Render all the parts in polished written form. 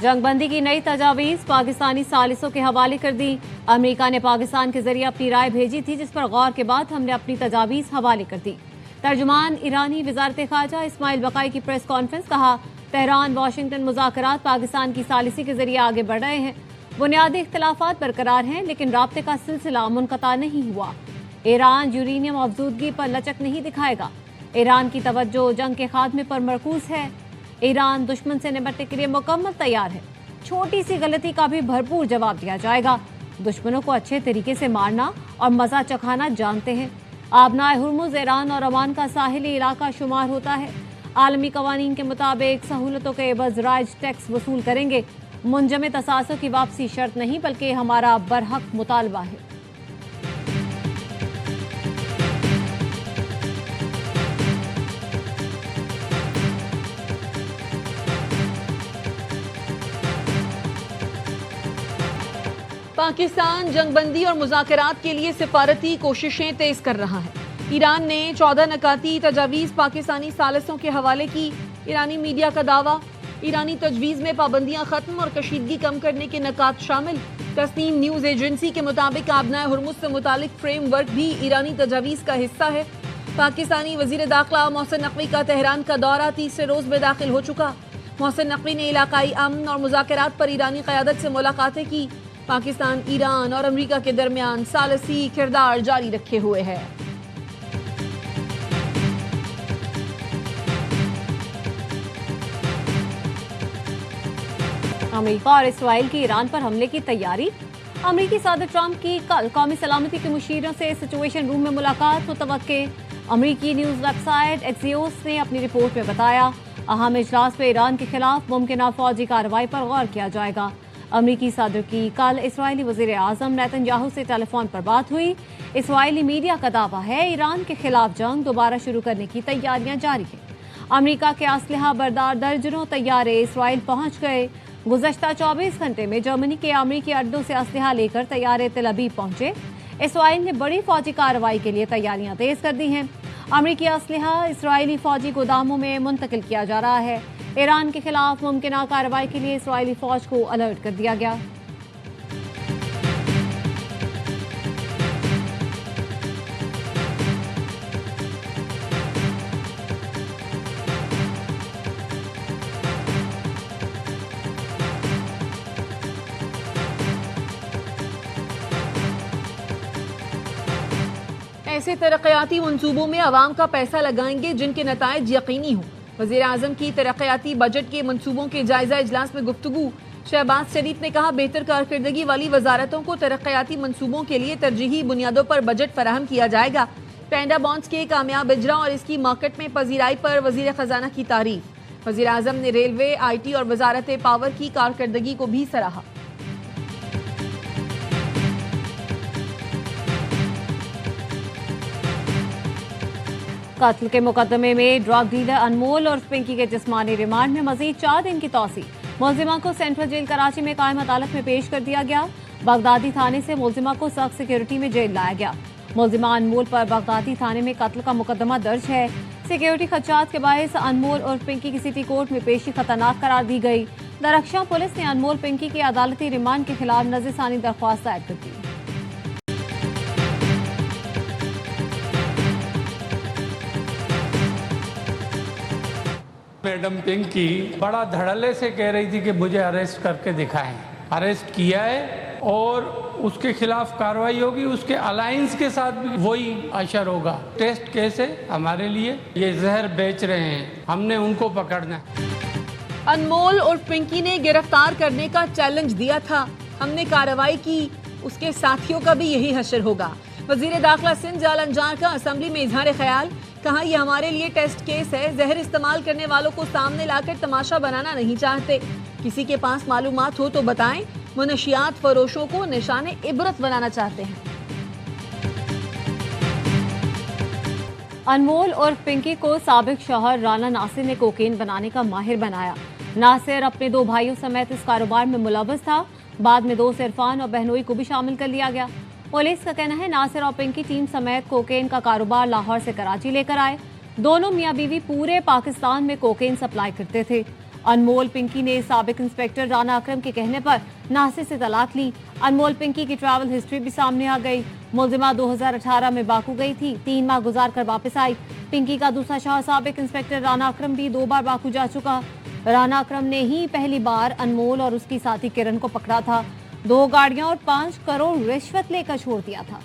जंगबंदी की नई तजावीज़ पाकिस्तानी सालिसों के हवाले कर दी। अमेरिका ने पाकिस्तान के जरिए अपनी राय भेजी थी, जिस पर गौर के बाद हमने अपनी तजावीज़ हवाले कर दी। तर्जुमान ईरानी वज़ारत ख़ारजा इस्माइल बकाई की प्रेस कॉन्फ्रेंस। कहा, तेहरान वाशिंगटन मुज़ाकरात पाकिस्तान की सालिसी के जरिए आगे बढ़ रहे हैं। बुनियादी इख्तिलाफात बरकरार हैं, लेकिन राब्ते का सिलसिला मुनक़ता नहीं हुआ। ईरान यूरेनियम अफजूदगी पर लचक नहीं दिखाएगा। ईरान की तवज्जो जंग के खात्मे पर मरकूज है। ईरान दुश्मन से निपटने के लिए मुकम्मल तैयार है। छोटी सी गलती का भी भरपूर जवाब दिया जाएगा। दुश्मनों को अच्छे तरीके से मारना और मजा चखाना जानते हैं। आबनाए हुर्मुज़ ईरान और ओमान का साहिली इलाका शुमार होता है। आलमी कवानीन के मुताबिक सहूलतों के एवज राइज टैक्स वसूल करेंगे। मुंजमद असासों की वापसी शर्त नहीं, बल्कि हमारा बरहक मुतालबा है। पाकिस्तान जंगबंदी और मुज़ाकरात के लिए सिफारती कोशिशें तेज कर रहा है। ईरान ने 14 नकाती तजावीज़ पाकिस्तानी सालिसों के हवाले की। ईरानी मीडिया का दावा, ईरानी तजवीज़ में पाबंदियां खत्म और कशीदगी कम करने के नकात शामिल। तस्नीम न्यूज़ एजेंसी के मुताबिक आबनाए हुर्मुज़ से मुतालिक फ्रेमवर्क भी ईरानी तजावीज़ का हिस्सा है। पाकिस्तानी वज़ीर दाखिला मोहसिन नकवी का तेहरान का दौरा तीसरे रोज़ में दाखिल हो चुका। मोहसिन नकवी ने इलाकाई अमन और मुज़ाकरात पर ईरानी क़यादत से मुलाकातें की। पाकिस्तान, ईरान और अमेरिका के दरमियान सालसी किरदार जारी रखे हुए है। अमेरिका और इसराइल की ईरान पर हमले की तैयारी। अमेरिकी सदर ट्रंप की कल कौमी सलामती के मुशीरों से सिचुएशन रूम में मुलाकात मुतवक्के। अमेरिकी न्यूज़ वेबसाइट एक्सियोस ने अपनी रिपोर्ट में बताया, अहम इजलास में ईरान के खिलाफ मुमकिन फौजी कार्रवाई पर गौर किया जाएगा। अमेरिकी सदर की कल इसराइली वज़ीर आज़म नेतन्याहू से टेलीफोन पर बात हुई। इसराइली मीडिया का दावा है, ईरान के खिलाफ जंग दोबारा शुरू करने की तैयारियां जारी हैं। अमेरिका के असलहा बरदार दर्जनों तैयारे इसराइल पहुंच गए। गुज़श्ता 24 घंटे में जर्मनी के अमेरिकी अड्डों से असलहा लेकर तैयारे तेल अवीव पहुंचे। इसराइल ने बड़ी फौजी कार्रवाई के लिए तैयारियां तेज कर दी हैं। अमेरिकी असलहा इसराइली फौजी गोदामों में मुंतकिल किया जा रहा है। ईरान के खिलाफ मुमकिन कार्रवाई के लिए इसराइली फौज को अलर्ट कर दिया गया। ऐसे तरक्याती मंसूबों में अवाम का पैसा लगाएंगे जिनके नताइज यकीनी हों। वज़ीर आज़म की तरक्याती बजट के मंसूबों के जायजा इजलास में गुफ्तगू। शहबाज शरीफ ने कहा, बेहतर कारकर्दगी वाली वजारतों को तरक्याती मंसूबों के लिए तरजीही बुनियादों पर बजट फराहम किया जाएगा। पैंडा बॉन्ड्स के कामयाब इजरा और इसकी मार्केट में पजीराई पर वज़ीर ख़जाना की तारीफ। वज़ीर आज़म ने रेलवे, IT और वजारत पावर की कारकर्दगी को भी सराहा। कत्ल के मुकदमे में ड्रग डीलर अनमोल और पिंकी के जिस्मानी रिमांड में मजीद 4 दिन की तौसी। मुलजिमा को सेंट्रल जेल कराची में कायम अदालत में पेश कर दिया गया। बगदादी थाने से मुलजिमा को सख्त सिक्योरिटी में जेल लाया गया। मुलजिमा अनमोल पर बगदादी थाने में कत्ल का मुकदमा दर्ज है। सिक्योरिटी खदशात के बायस अनमोल और पिंकी की सिटी कोर्ट में पेशी खतरनाक करार दी गई। दरख्शां पुलिस ने अनमोल पिंकी के अदालती रिमांड के खिलाफ नज़रसानी दरख्वास्त दायर कर दी। मैडम पिंकी बड़ा धड़ल्ले से कह रही थी कि मुझे अरेस्ट करके दिखाएं। अरेस्ट किया है और उसके खिलाफ कार्रवाई होगी। उसके अलायंस के साथ भी वही असर होगा। टेस्ट केस है हमारे लिए। ये जहर बेच रहे हैं, हमने उनको पकड़ना है। अनमोल और पिंकी ने गिरफ्तार करने का चैलेंज दिया था, हमने कार्रवाई की। उसके साथियों का भी यही हशर होगा। वजीर दाखिला सिंध जाल अंजार का असम्बली में इजहार ख्याल। कहा, यह हमारे लिए टेस्ट केस है। जहर इस्तेमाल करने वालों को सामने लाकर तमाशा बनाना नहीं चाहते। किसी के पास मालूमात हो तो बताएं। मुनशियात फरोशों को निशाने इबरत बनाना चाहते हैं। अनमोल और पिंकी को साबिक शौहर राना नासिर ने कोकेन बनाने का माहिर बनाया। नासिर अपने 2 भाइयों समेत इस कारोबार में मुलव्वस था। बाद में दोस्त इरफान और बहनोई को भी शामिल कर लिया गया। पुलिस का कहना है, नासिर और पिंकी टीम समेत कोकेन का कारोबार लाहौर से कराची लेकर आए। दोनों मियां बीवी पूरे पाकिस्तान में कोकेन सप्लाई करते थे। अनमोल पिंकी ने साबिक इंस्पेक्टर राना अकरम के कहने पर नासिर से तलाक ली। अनमोल पिंकी की ट्रैवल हिस्ट्री भी सामने आ गई। मुलजिमा 2018 में बाकू गई थी, 3 माह गुजार कर वापस आई। पिंकी का दूसरा शौहर साबिक इंस्पेक्टर राना अकरम भी 2 बार बाकू जा चुका। राना अकरम ने ही पहली बार अनमोल और उसकी साथी किरण को पकड़ा था। 2 गाड़ियां और 5 करोड़ रिश्वत लेकर छोड़ दिया था।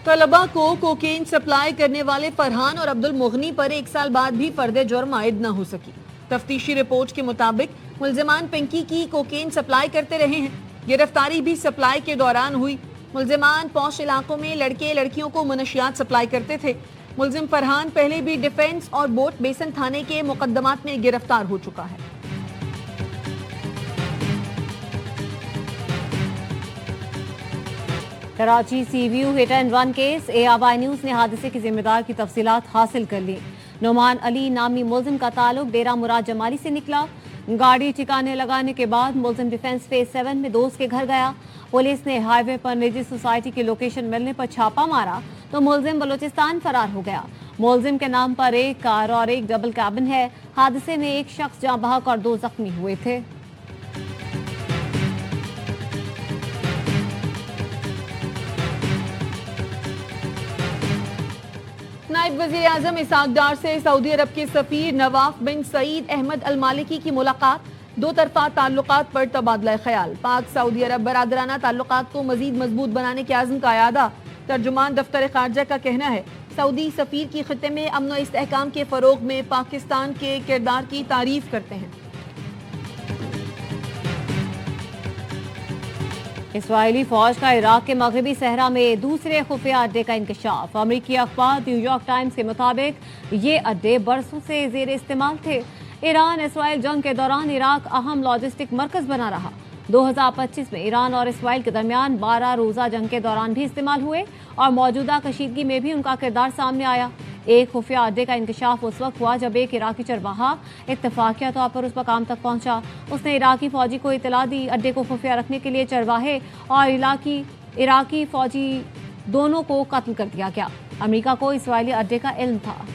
तलबा को कोकेन सप्लाई करने वाले फरहान और अब्दुल मुगनी पर 1 साल बाद भी फर्द जुर्म आयद न हो सकी। तफ्तीशी रिपोर्ट के मुताबिक मुलजिमान पिंकी की कोकेन सप्लाई करते रहे हैं। गिरफ्तारी भी सप्लाई के दौरान हुई। मुलजिमान पौष इलाकों में लड़के लड़कियों को मनशियात सप्लाई करते थे। मुलजिम फरहान पहले भी डिफेंस और बोट बेसन थाने के मुकदमात में गिरफ्तार हो चुका है। कराची सी view hit and run case. ARY news ने हादसे के जिम्मेदार की तफसीलात हासिल कर ली। नुमान अली नामी मुलजिम का ताल्लुक डेरा मुराद जमाली से निकला। गाड़ी ठिकाने लगाने के बाद मुलजिम डिफेंस फेज 7 में दोस्त के घर गया। पुलिस ने हाईवे पर निजी सोसाइटी की लोकेशन मिलने पर छापा मारा तो मुलजिम बलूचिस्तान फरार हो गया। मुलजिम के नाम पर 1 कार और 1 डबल कैबिन है। हादसे में 1 शख्स जाँ बहक और 2 जख्मी हुए थे। नायब वज़ीर आज़म इसहाक डार से सऊदी अरब के सफीर नवाफ बिन सईद अहमद अल मालिकी की मुलाकात। 2 तरफा ताल्लुकात पर तबादला ख्याल। पाक सऊदी अरब बरादराना ताल्लुकात को मजीद मजबूत बनाने के आज़म का यादा। तर्जुमान दफ्तर खारजा का कहना है सऊदी सफीर की खित्ते में अमन व इस्तेहकाम के फरोग में पाकिस्तान के किरदार की तारीफ करते हैं। इसराइली फौज का इराक के मगरबी सहरा में दूसरे खुफिया अड्डे का इंकशाफ। अमरीकी अखबार न्यूयॉर्क टाइम्स के मुताबिक ये अड्डे बरसों से जेर इस्तेमाल थे। ईरान इसराइल जंग के दौरान इराक अहम लॉजिस्टिक मरकज बना रहा। 2025 में ईरान और इसराइल के दरमियान 12 रोज़ा जंग के दौरान भी इस्तेमाल हुए और मौजूदा कशीदगी में भी उनका किरदार सामने आया। एक खुफिया अड्डे का इंकशाफ उस वक्त हुआ जब एक इराकी चरवाहा इत्तफाकिया तौर पर उस मकाम तक पहुंचा। उसने इराकी फौजी को इतला दी। अड्डे को खुफिया रखने के लिए चरवाहे और इराकी फौजी दोनों को कत्ल कर दिया गया। अमेरिका को इसराइली अड्डे का इल्म था।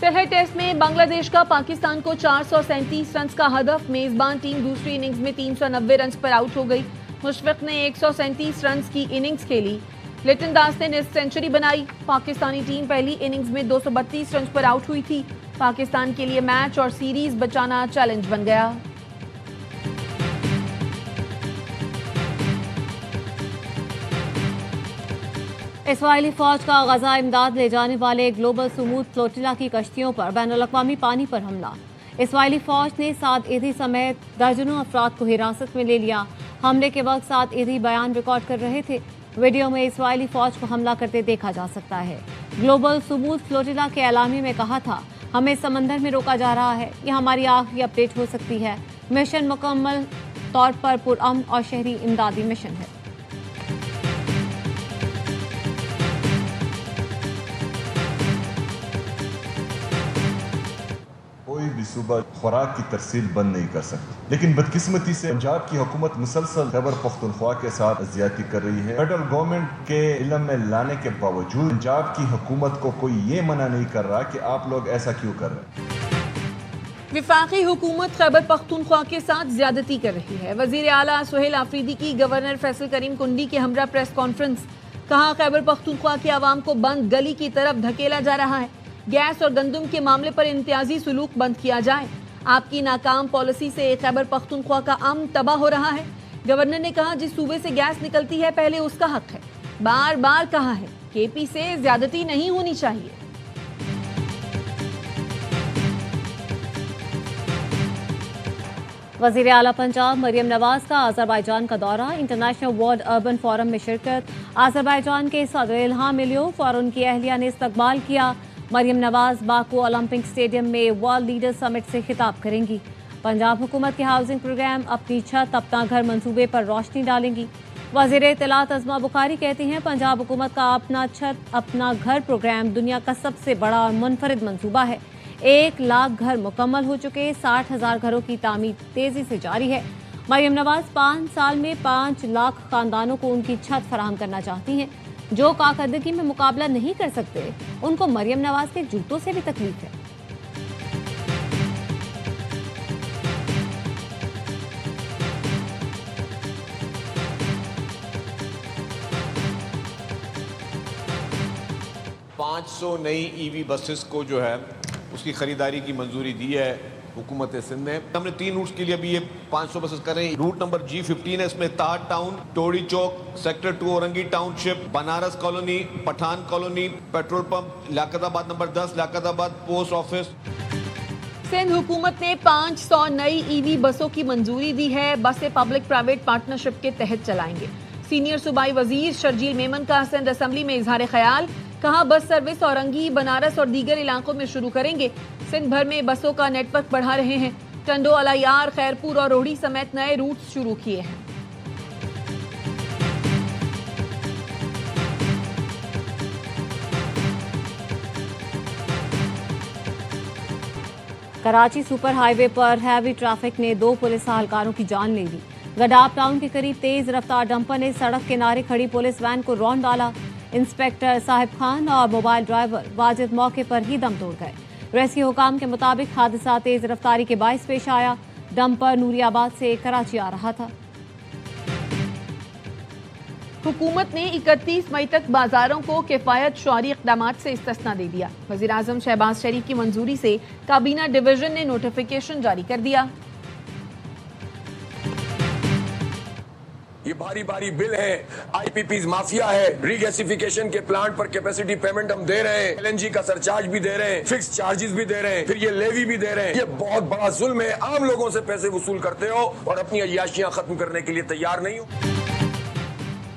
सरहद टेस्ट में बांग्लादेश का पाकिस्तान को 437 रन का हदफ। मेजबान टीम दूसरी इनिंग्स में 390 रन पर आउट हो गई। मुशफिक ने 137 रन की इनिंग्स खेली। लिटन दास ने निस्फ सेंचुरी बनाई। पाकिस्तानी टीम पहली इनिंग्स में 232 रन पर आउट हुई थी। पाकिस्तान के लिए मैच और सीरीज बचाना चैलेंज बन गया। इसराइली फौज का गजा इमदाद ले जाने वाले ग्लोबल सुमूद फ्लोटिला की कश्तियों पर बैनुल-अक़वामी पानी पर हमला। इसराइली फौज ने साद ईदी समेत दर्जनों अफराद को हिरासत में ले लिया। हमले के वक्त साद ईदी बयान रिकॉर्ड कर रहे थे। वीडियो में इसराइली फौज को हमला करते देखा जा सकता है। ग्लोबल सुमूद फ्लोटिला के एलामी में कहा था, हमें समंदर में रोका जा रहा है। यह हमारी आखिरी अपडेट हो सकती है। मिशन मुकम्मल तौर पर पुरअमन और शहरी इमदादी मिशन है। कोई भी सूबा खुराक की तरसील बंद नहीं कर सकती, लेकिन बदकिस्मती से पंजाब की हुकूमत मुसलसल खैबर पख्तूनख्वा के साथ ज्यादती कर रही है। फेडरल गवर्नमेंट के इल्म में लाने के बावजूद पंजाब की हुकूमत को कोई ये मना नहीं कर रहा कि आप लोग ऐसा क्यों कर रहे हैं। विफाकी हुकूमत खैबर पख्तूनख्वा के साथ ज्यादती कर रही है। वजीर आला सुहेल आफरीदी की गवर्नर फैसल करीम कुंडी के हमरा प्रेस कॉन्फ्रेंस। कहा, खैबर पख्तूनख्वा के आवाम को बंद गली की तरफ धकेला जा रहा है। गैस और गंदम के मामले पर इम्तियाजी सुलूक बंद किया जाए। आपकी नाकाम पॉलिसी से खैबर पख्तूनख्वा का अमन तबाह हो रहा है। गवर्नर ने कहा, जिस सूबे से गैस निकलती है पहले उसका हक है। बार बार कहा है, केपी से ज्यादती नहीं होनी चाहिए। वज़ीर आला पंजाब मरियम नवाज का अज़रबैजान का दौरा। इंटरनेशनल वर्ल्ड अर्बन फोरम में शिरकत। अज़रबैजान के सदर इल्हाम अलियोव और उनकी अहलिया ने इस्तकबाल किया। Maryam Nawaz Baku Olympic stadium में वर्ल्ड लीडर समिट से खिताब करेंगी। पंजाब हुकूमत के हाउसिंग प्रोग्राम अपनी छत अपना घर मंसूबे पर रोशनी डालेंगी। वज़ीर इत्तलात अज़मा बुखारी कहती हैं, पंजाब हुकूमत का अपना छत अपना घर प्रोग्राम दुनिया का सबसे बड़ा और मुनफरिद मंसूबा है। 1 लाख घर मुकम्मल हो चुके, 60,000 घरों की तामीर तेजी से जारी है। मरियम नवाज 5 साल में 5 लाख खानदानों को उनकी छत फराहम करना चाहती हैं। जो कारकर्दगी में मुकाबला नहीं कर सकते, उनको मरियम नवाज के जूतों से भी तकलीफ है। पाँच 500 नई ईवी बसेस को जो है उसकी खरीदारी की मंजूरी दी है हुकूमत सिंध ने। हमने 3 रूट्स के लिए अभी ये 500 बसेस कर रहे हैं। रूट नंबर G15 है, इसमें Taj town, Todi Chowk, sector 2 Orangi township, Banaras colony, Pathan colony, petrol pump, Liaquatabad number 10, Liaquatabad post office. Sindh हुकूमत ने 500 नई ईवी बसों की मंजूरी दी है। बसें पब्लिक प्राइवेट पार्टनरशिप के तहत चलाएंगे। सीनियर सूबाई वजीर शर्जील मेमन का सिंध असेंबली में इजहार ख्याल, कहा बस सर्विस औरंगी, बनारस और दीगर इलाकों में शुरू करेंगे। सिंध भर में बसों का नेटवर्क बढ़ा रहे हैं। टंडो, अलायार, खैरपुर और रोहड़ी समेत नए रूट शुरू किए हैं। कराची सुपर हाईवे पर हैवी ट्रैफिक ने 2 पुलिस एहलकारों की जान ले ली। गडाप टाउन के करीब तेज रफ्तार डंपर ने सड़क किनारे खड़ी पुलिस वैन को रौंद डाला। इंस्पेक्टर साहिब खान और मोबाइल ड्राइवर वाजिद मौके पर ही दम तोड़ गए। रेस्क्यू हुकाम के मुताबिक हादसा तेज रफ्तारी के बाइस पेश आया। डंपर नूरियाबाद से कराची आ रहा था। हुकूमत ने 31 मई तक बाजारों को किफायत शौरी इक़दामात से इस्तिस्ना दे दिया। वज़ीर आज़म शहबाज शरीफ की मंजूरी से काबीना डिवीजन ने नोटिफिकेशन जारी कर दिया। ये भारी भारी बिल है, आईपीपीज माफिया है, रीगैसिफिकेशन के प्लांट पर कैपेसिटी पेमेंट हम दे रहे हैं, एलएनजी का सरचार्ज भी दे रहे हैं, फिक्स चार्जेस भी दे रहे हैं, फिर ये लेवी भी दे रहे हैं। ये बहुत बड़ा जुल्म है। आम लोगों से पैसे वसूल करते हो और अपनी अय्याशियां खत्म करने के लिए तैयार नहीं हो।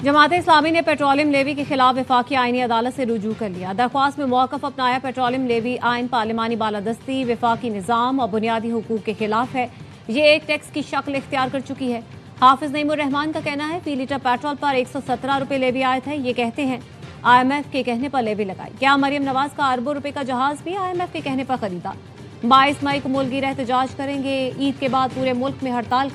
जमात इस्लामी ने पेट्रोलियम लेवी के खिलाफ वफाकी आईनी अदालत से रुजू कर लिया। दरख्वास्त में मौक़िफ़ अपनाया। पेट्रोलियम लेवी आइन पार्लिमानी बालादस्ती, वफाकी निज़ाम और बुनियादी हुकूक के खिलाफ है। ये एक टैक्स की शक्ल इख्तियार कर चुकी है। हाफिज नईमुर रहमान का कहना है, फी लीटर पेट्रोल पर 117 रुपये लेवी आए थे। ये कहते हैं IMF के कहने पर लेवी लगाई। क्या मरियम नवाज का अरबों रुपए का जहाज भी IMF के कहने पर खरीदा। 22 मई को मुल्क गिरह एहतजाज करेंगे। ईद के बाद पूरे मुल्क में हड़ताल